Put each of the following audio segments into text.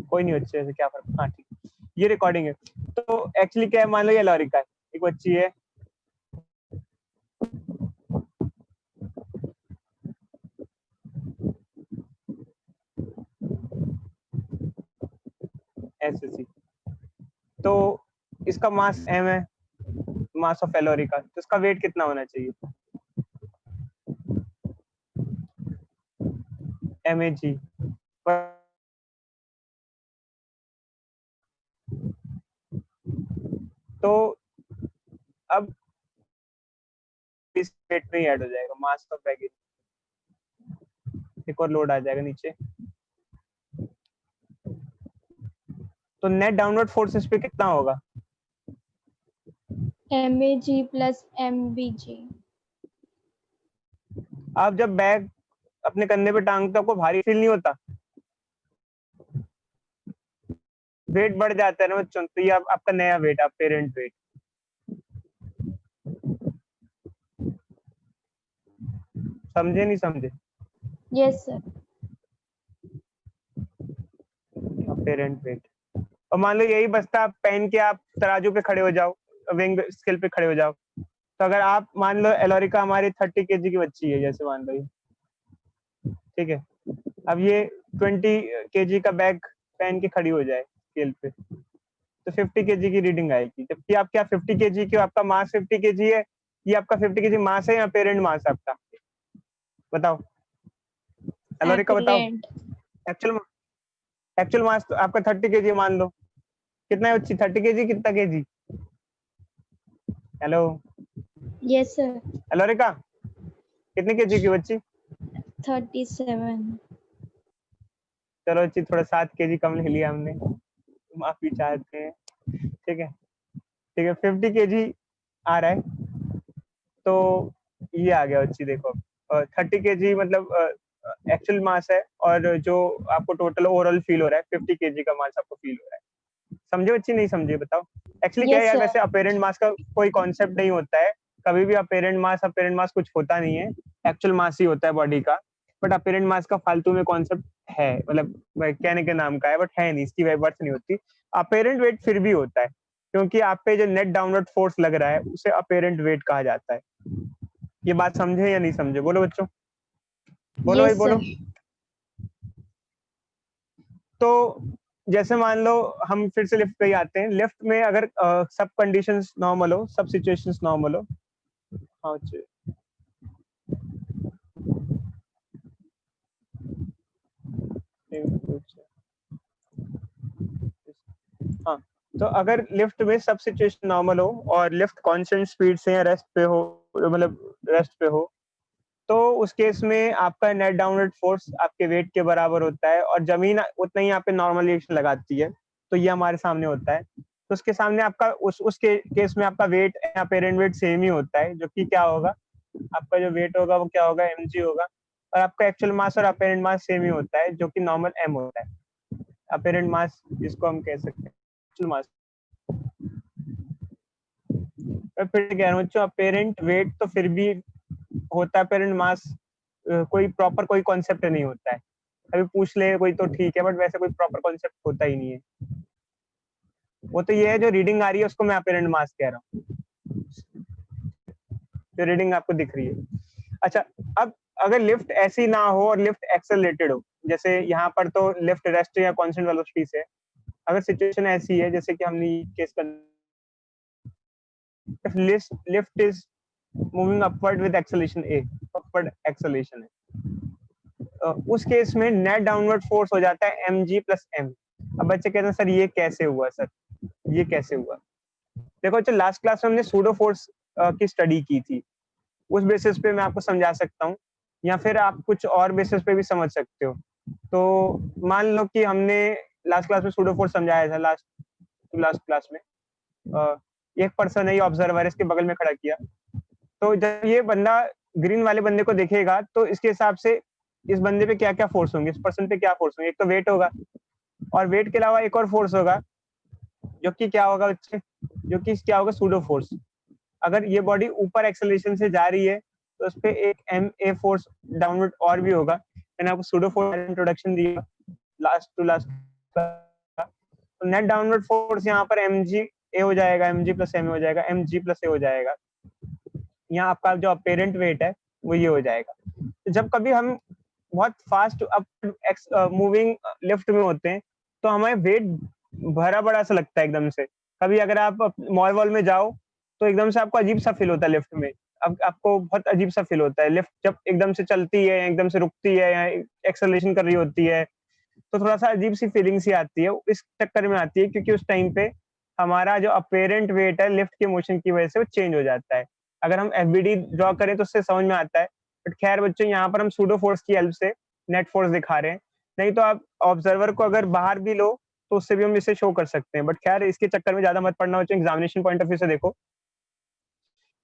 कोई नहीं बच्चे ऐसे क्या फर्क। हाँ ठीक, ये रिकॉर्डिंग है। तो एक्चुअली क्या है, मान लो ये लॉरिका है, एक बच्ची है, एसएससी, तो इसका मास m है, मास ऑफ एलोरिका, तो इसका वेट कितना होना चाहिए, mAg। तो अब इस वेट में ऐड हो जाएगा मास ऑफ बैगेज, एक और लोड आ जाएगा नीचे, तो नेट डाउनवर्ड फोर्स इस पे कितना होगा, MAg प्लस MBg। आप जब बैग अपने कंधे पे टांगते हो आपको भारी फील नहीं होता, वेट बढ़ जाता है ना बच्चों, तो ये आपका नया वेट, आप पेरेंट वेट। समझे नहीं समझे? Yes sir. Parent weight. और मान लो यही बस्ता आप पहन के आप तराजू पे खड़े हो जाओ, विंग स्केल पे खड़े हो जाओ, तो अगर आप मान लो एलोरिका हमारी 30 kg की बच्ची है जैसे मान लो ये, ठीक है, अब ये 20 kg का बैग पहन के खड़ी हो जाए स्केल पे, तो 50 kg की रीडिंग आएगी, जबकि आप क्या 50 kg के, आपका मास 50 kg है, ये आपका 50 kg मास है या पेरेंट मास है आपका, बताओ एलोरिका बताओ। एपरेंट। एक्चुअल एक्चुअल मास तो आपका 30 kg मान लो, कितना है बच्ची, 30 kg, कितना kg, हेलो यस सर। एलोरिका कितने kg की बच्ची, 37। चलो बच्ची थोड़ा 7 kg कम ले लिया हमने, माफी चाहते हैं, ठीक है ठीक है, 50 kg आ रहा है, तो ये आ गया बच्ची देखो, 30 kg मतलब एक्चुअल मास है, और जो आपको टोटल ओवरऑल फील हो रहा है 50 kg का मास आपको फील हो रहा है। समझे बच्ची नहीं समझे बताओ? एक्चुअली क्या है यस यार, सर। वैसे अपेरेंट मास का कोई कॉन्सेप्ट नहीं होता है, कभी भी अपेरेंट मास कुछ होता नहीं है, एक्चुअल मास ही होता है बॉडी का, बट अपेरेंट मास का फालतू में कॉन्सेप्ट है, मतलब कहने के नाम का है, बट है नहीं, इसकी वर्थ नहीं होती। अपेरेंट वेट फिर भी होता है, क्योंकि आप पे जो नेट डाउनवर्ड फोर्स लग रहा है उसे अपेरेंट वेट कहा जाता है। ये बात समझे या नहीं समझे, बोलो बच्चों, बोलो भाई यस बोलो। सर। तो जैसे मान लो हम फिर से लिफ्ट पे ही आते हैं, लिफ्ट में अगर सब कंडीशंस नॉर्मल हो, सब सिचुएशंस नॉर्मल हो, हाँ हाँ, तो अगर लिफ्ट में सब सिचुएशन नॉर्मल हो और लिफ्ट कांस्टेंट स्पीड से या रेस्ट पे हो, मतलब रेस्ट पे हो, तो उस केस में आपका नेट डाउनवर्ड फोर्स आपके वेट के बराबर होता है, और जमीन उतना ही यहाँ पे नॉर्मलाइजेशन लगाती है, तो ये हमारे सामने होता है। तो उसके सामने आपका उसके केस में आपका वेट या पेरेंट वेट सेम ही होता है, जो कि क्या होगा, आपका जो वेट होगा वो क्या होगा, mg होगा, और आपका एक्चुअल मास और अपेरेंट मास सेम ही होता है, जो कि नॉर्मल m होता है। अपेरेंट मास जिसको हम कह सकते हैं एक्चुअल मास। मैं फिर कह रहा हूँ बच्चों, अपेरेंट वेट तो फिर भी होता है, अपेरेंट मास कोई प्रॉपर कोई कॉन्सेप्ट नहीं होता है, अभी पूछ ले कोई तो ठीक है, बट वैसे कोई प्रॉपर कॉन्सेप्ट होता ही नहीं है। वो तो ये है जो रीडिंग आ रही है उसको मैं अपेरेंट मास कह रहा हूँ, जो रीडिंग आपको दिख रही है। अच्छा, अब अगर लिफ्ट ऐसी ना हो और लिफ्ट एक्सेलरेटेड हो, जैसे यहाँ पर तो लिफ्ट रेस्ट या कांस्टेंट वेलोसिटी से, अगर सिचुएशन ऐसी है जैसे कि हमने केस कर, lift is moving upward with acceleration a, upward acceleration है, उस केस में नेट डाउनवर्ड फोर्स हो जाता है mg प्लस m। अब बच्चे कहते हैं सर ये कैसे हुआ, सर ये कैसे हुआ? देखो, जो लास्ट क्लास में हमने सूडो फोर्स की स्टडी की थी, उस बेसिस पे मैं आपको समझा सकता हूँ, या फिर आप कुछ और बेसिस पे भी समझ सकते हो। तो मान लो कि हमने लास्ट क्लास में सूडो फोर्स समझाया था, लास्ट क्लास में एक पर्सन है, ये ऑब्जर्वर है, इसके बगल में खड़ा किया, तो जब ये बंदा ग्रीन वाले बंदे को देखेगा तो इसके हिसाब से इस बंदे पे क्या क्या फोर्स होंगे, इस पर्सन पे क्या फोर्स होंगे, एक तो वेट होगा, और वेट के अलावा एक और फोर्स होगा, जो कि क्या होगा बच्चे, जो कि क्या होगा, सूडो फोर्स। अगर ये बॉडी ऊपर एक्सेलरेशन से जा रही है तो उस पे एक एम ए फोर्स डाउनवर्ड और भी होगा। मैंने आपको सूडो फोर्स इंट्रोडक्शन दिया लास्ट तो नेट डाउनवर्ड फोर्स यहाँ पर mg a हो जाएगा, mg प्लस m हो जाएगा, mg प्लस a हो जाएगा। यहाँ आपका जो अपेरेंट वेट है वो ये हो जाएगा। तो जब कभी हम बहुत फास्ट अप मूविंग लिफ्ट में होते हैं तो हमें वेट भरा बड़ा सा लगता है एकदम से। कभी अगर आप मॉल वॉल में जाओ तो एकदम से आपको अजीब सा फील होता है लिफ्ट में। अब आपको बहुत अजीब सा फील होता है लिफ्ट जब एकदम से चलती है, एकदम से रुकती है या एक्सेलरेशन कर रही होती है, तो थोड़ा सा अजीब सी फीलिंग सी आती है। इस चक्कर में आती है क्योंकि उस टाइम पे हमारा जो अपेरेंट वेट है लिफ्ट के मोशन की वजह से वो चेंज हो जाता है। अगर हम एफबीडी ड्रॉ करें तो उससे समझ में आता है। बट खैर बच्चों, यहाँ पर हम सूडो फोर्स की हेल्प से नेट फोर्स दिखा रहे हैं। नहीं तो आप ऑब्जर्वर को अगर बाहर भी लो तो उससे भी हम इसे शो कर सकते हैं। बट खैर इसके चक्कर में ज्यादा मत पड़ना बच्चों, एग्जामिनेशन पॉइंट ऑफ व्यू से देखो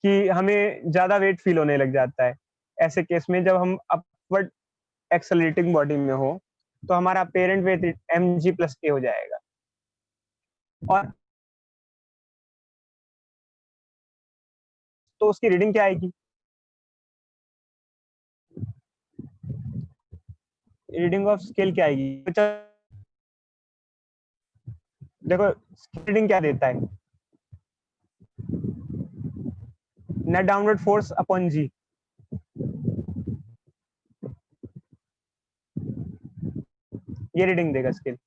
कि हमें ज्यादा वेट फील होने लग जाता है ऐसे केस में जब हम अपवर्ड एक्सेलरेटिंग बॉडी में हो, तो हमारा parent weight mg plus a हो जाएगा। और तो उसकी रीडिंग क्या आएगी? रीडिंग ऑफ स्केल क्या आएगी? देखो रीडिंग क्या देता है, नेट डाउनवर्ड फोर्स अपॉन जी। ये रीडिंग देगा स्केल।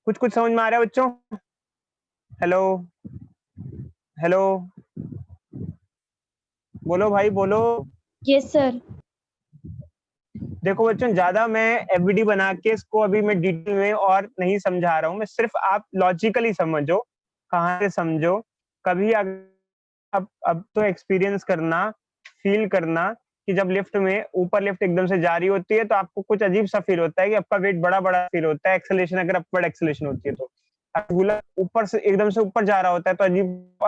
कुछ कुछ समझ में आ रहा है बच्चों? हेलो हेलो, बोलो भाई बोलो। Yes sir. देखो बच्चों, ज्यादा मैं एफबीडी बना के इसको अभी मैं डिटेल में और नहीं समझा रहा हूँ। मैं सिर्फ आप लॉजिकली समझो, कहाँ से समझो। कभी अब तो एक्सपीरियंस करना, फील करना कि जब लिफ्ट में ऊपर लिफ्ट एकदम से जारी होती है तो आपको कुछ अजीब सा फील होता है कि आपका वेट बड़ा बड़ा फील होता है। एक्सेलेरेशन अगर अपवर्ड एक्सेलेरेशन होती है तो झूला ऊपर से एकदम से ऊपर जा रहा होता है तो अजीब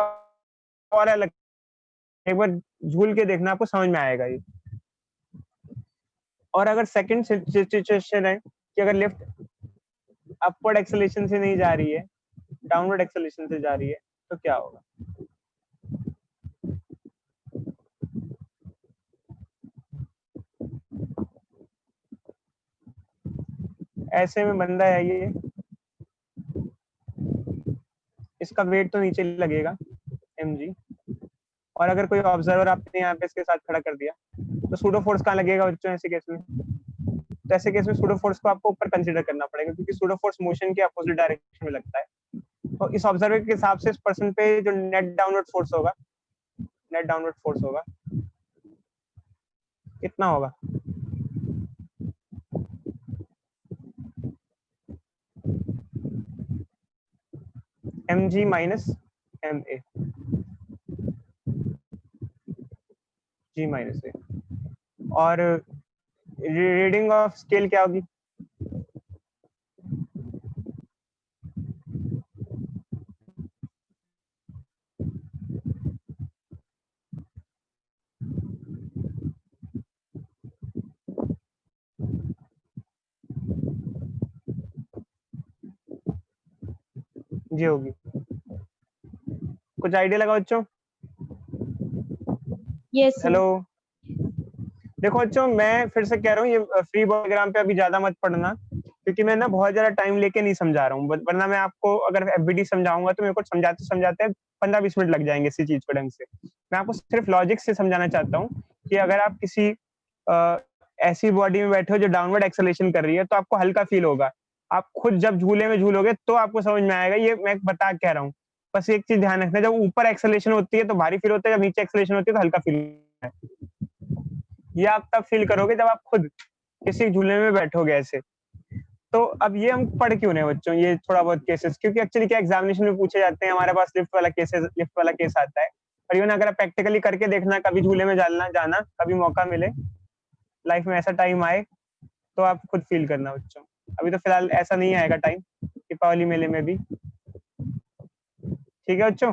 और अलग। एक बार झूल के देखना, आपको समझ में आएगा ये। और अगर सेकंड सिचुएशन है कि अगर लिफ्ट अपवर्ड एक्सेलेरेशन से नहीं जा रही है, डाउनवर्ड एक्सेलेरेशन से जा रही है, तो क्या होगा? ऐसे में बंदा है ये, इसका वेट तो नीचे लगेगा mg। और अगर कोई ऑब्जर्वर आपने यहाँ पे इसके साथ खड़ा कर दिया तो सूडो फोर्स कहाँ लगेगा बच्चों ऐसे केस में? तो ऐसे केस में सूडो फोर्स को आपको ऊपर कंसीडर करना पड़ेगा क्योंकि सूडो फोर्स मोशन के अपोजिट डायरेक्शन में लगता है। तो इस ऑब्जर्वर के हिसाब से इस पर्सन पे जो नेट डाउनवर्ड फोर्स होगा, नेट डाउनवर्ड फोर्स होगा कितना होगा? mg minus ma, g minus a। और रीडिंग ऑफ स्केल क्या होगी? जी होगी। कुछ आइडिया लगा बच्चों? Yes sir. हेलो, देखो बच्चों, मैं फिर से कह रहा हूँ ये फ्री बॉडीग्राम पे अभी ज्यादा मत पढ़ना क्योंकि मैं ना बहुत ज्यादा टाइम लेके नहीं समझा रहा हूँ। वरना मैं आपको अगर एफबीडी समझाऊंगा तो मेरे को समझाते समझाते 15-20 मिनट लग जाएंगे इसी चीज को ढंग से। मैं आपको सिर्फ लॉजिक से समझाना चाहता हूँ कि अगर आप किसी ऐसी बॉडी में बैठे हो जो डाउनवर्ड एक्सेलेरेशन कर रही है तो आपको हल्का फील होगा। आप खुद जब झूले में झूलोगे तो आपको समझ में आएगा। ये मैं बता कह रहा हूँ। बस एक चीज ध्यान रखना, जब ऊपर एक्सेलेरेशन होती है तो भारी फील होता है, जब नीचे एक्सेलेरेशन होती है तो हल्का फील होता है। ये आप तब फील करोगे जब आप खुद किसी झूले में बैठोगे ऐसे। तो अब ये हम पढ़ क्यों रहे हैं बच्चों ये थोड़ा बहुत केसेस? क्योंकि एक्चुअली क्या एग्जामिनेशन में पूछे जाते हैं। हमारे पास लिफ्ट वाला केस आता है। और इवन अगर आप प्रैक्टिकली करके देखना, कभी झूले में जाना जाना, कभी मौका मिले लाइफ में, ऐसा टाइम आए तो आप खुद फील करना बच्चों। अभी तो फिलहाल ऐसा नहीं आएगा टाइम दीपावली मेले में भी। ठीक है बच्चों,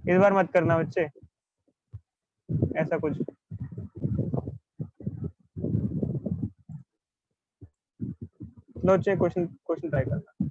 इस बार मत करना बच्चे ऐसा कुछ। लो बच्चे, क्वेश्चन क्वेश्चन ट्राई करना।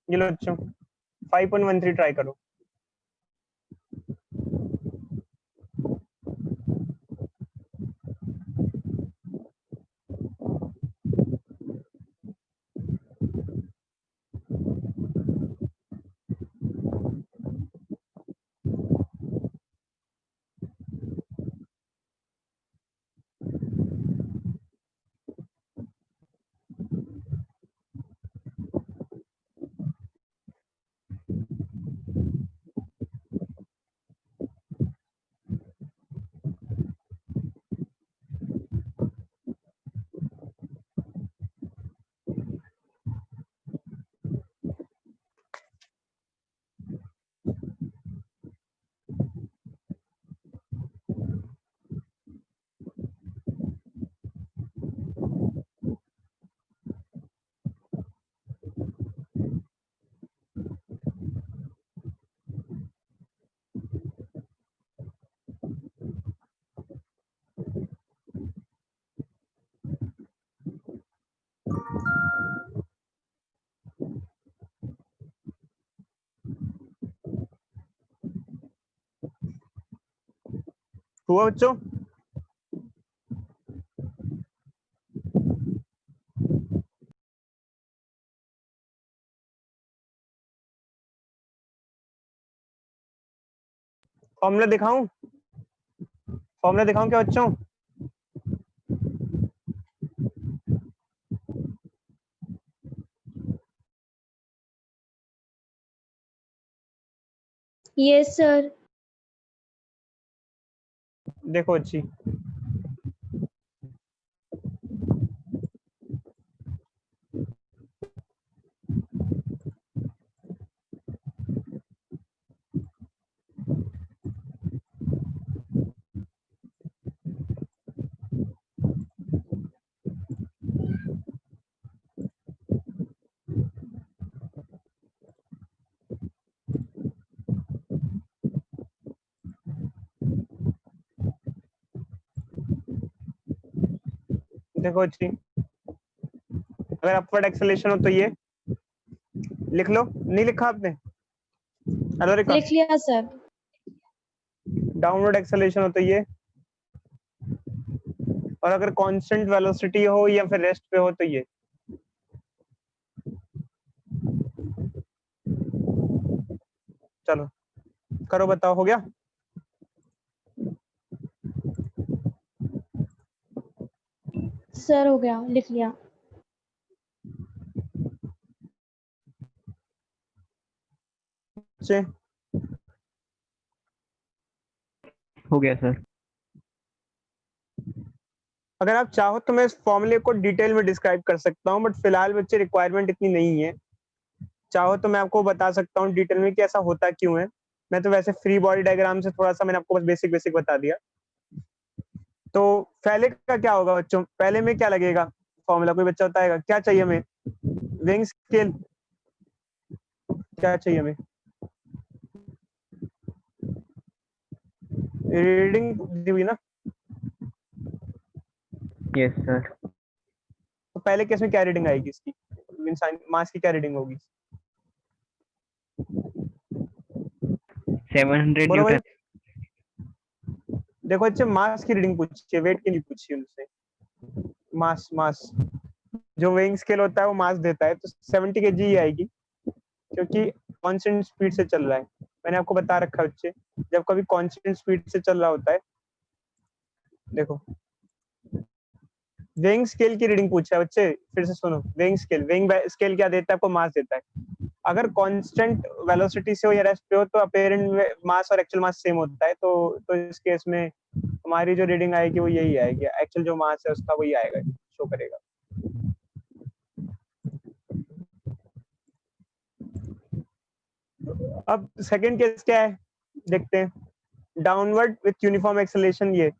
ये लो बच्चों 5.13 ट्राई करो। हुआ बच्चों? फॉर्मूला दिखाऊं? फॉर्मूला दिखाऊं क्या बच्चों? Yes, sir. देखो अच्छी, देखो अच्छी, अगर अपवर्ड एक्सेलेरेशन हो तो ये लिख लो। नहीं लिखा आपने? अलरिका, लिख लिया सर। डाउनवर्ड एक्सेलेरेशन हो तो ये, और अगर कांस्टेंट वेलोसिटी हो या फिर रेस्ट पे हो तो ये। चलो करो, बताओ हो गया? सर हो गया, लिख लिया। बच्चे हो गया सर। अगर आप चाहो तो मैं इस फॉर्मूले को डिटेल में डिस्क्राइब कर सकता हूँ, बट फिलहाल बच्चे रिक्वायरमेंट इतनी नहीं है। चाहो तो मैं आपको बता सकता हूँ डिटेल में कि ऐसा होता क्यों है। मैं तो वैसे फ्री बॉडी डायग्राम से थोड़ा सा मैंने आपको बस बेसिक बेसिक बता दिया। तो पहले का क्या होगा बच्चों? पहले में क्या लगेगा फॉर्मूला? कोई बच्चा बताएगा क्या चाहिए हमें? विंग स्केल क्या चाहिए हमें? रीडिंग दी हुई ना? Yes sir. तो पहले केस में क्या रीडिंग आएगी इसकी? मास की क्या रीडिंग होगी? 700 बोलो भाई। न्यूटन। देखो अच्छे, मास की रीडिंग पूछिए, वेट की नहीं पूछिए उनसे। मास मास जो वेइंग स्केल होता है वो मास देता है, तो 70 केजी ही आएगी, क्योंकि कांस्टेंट स्पीड से चल रहा है। मैंने आपको बता रखा है बच्चे, जब कभी कांस्टेंट स्पीड से चल रहा होता है, देखो वेइंग स्केल की रीडिंग पूछा है बच्चे, फिर से सुनो। वेइंग स्केल क्या देता है आपको? मास देता है। अगर कांस्टेंट वेलोसिटी से हो या रेस्ट पे हो तो अपेरेंट मास और एक्चुअल मास सेम होता है, तो इस केस में हमारी जो रीडिंग आएगी वो यही आएगी, एक्चुअल जो मास है उसका वही आएगा, शो करेगा। अब सेकंड केस क्या है देखते हैं। Downward with uniform acceleration. ये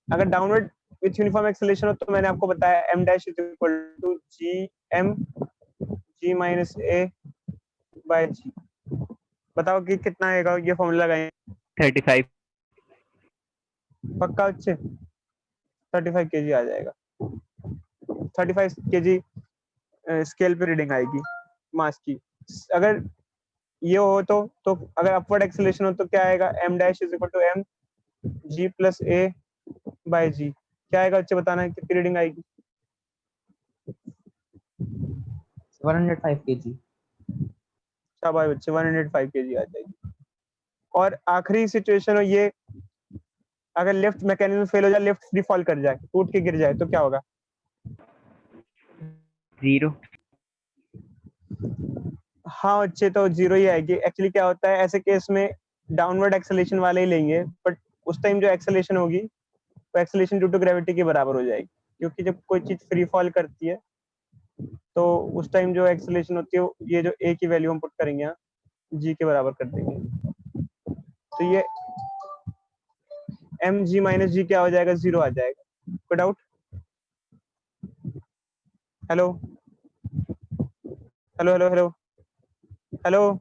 अगर डाउनवर्ड विथ यूनिफॉर्म एक्सेलेरेशन हो तो मैंने आपको बताया m dash is equal to g m g minus a by g. बताओ कि कितना आएगा? ये फॉर्मूला लगाएं। 35। पक्का बच्चे? 35 केजी आ जाएगा। 35 केजी स्केल पे रीडिंग आएगी मास की। अगर ये हो तो अगर अपवर्ड एक्सेलरेशन हो तो क्या आएगा, m dash is equal to m g plus a by g। क्या आएगा बच्चे, बताना है कितनी रीडिंग आएगी। 105 kg। शाबाश बच्चे, 105 kg आ जाएगी। और आखिरी सिचुएशन हो ये, अगर लिफ्ट मैकेनिज्म फेल हो जाए, लिफ्ट फ्री फॉल कर जाए, टूट के गिर जाए, तो क्या होगा। 0। हाँ बच्चे, तो 0 ही आएगी। एक्चुअली क्या होता है ऐसे केस में, डाउनवर्ड एक्सेलरेशन वाले ही लेंगे, बट उस टाइम जो एक्सेलरेशन होगी वो एक्सेलरेशन ड्यू टू ग्रेविटी के बराबर हो जाएगी, क्योंकि जब कोई चीज फ्री फॉल करती है तो उस टाइम जो एक्सेलरेशन होती है, ये जो a की वैल्यू हम पुट करेंगे यहाँ, g के बराबर कर देंगे, तो ये mg माइनस g क्या हो जाएगा, 0 आ जाएगा। कोई doubt. Hello hello hello hello hello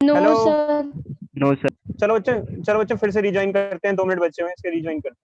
no hello. Sir. No sir. चलो बच्चे फिर से रिज्वाइन करते हैं, 2 मिनट बचे हुए हैं, इसके रिज्वाइन करते हैं।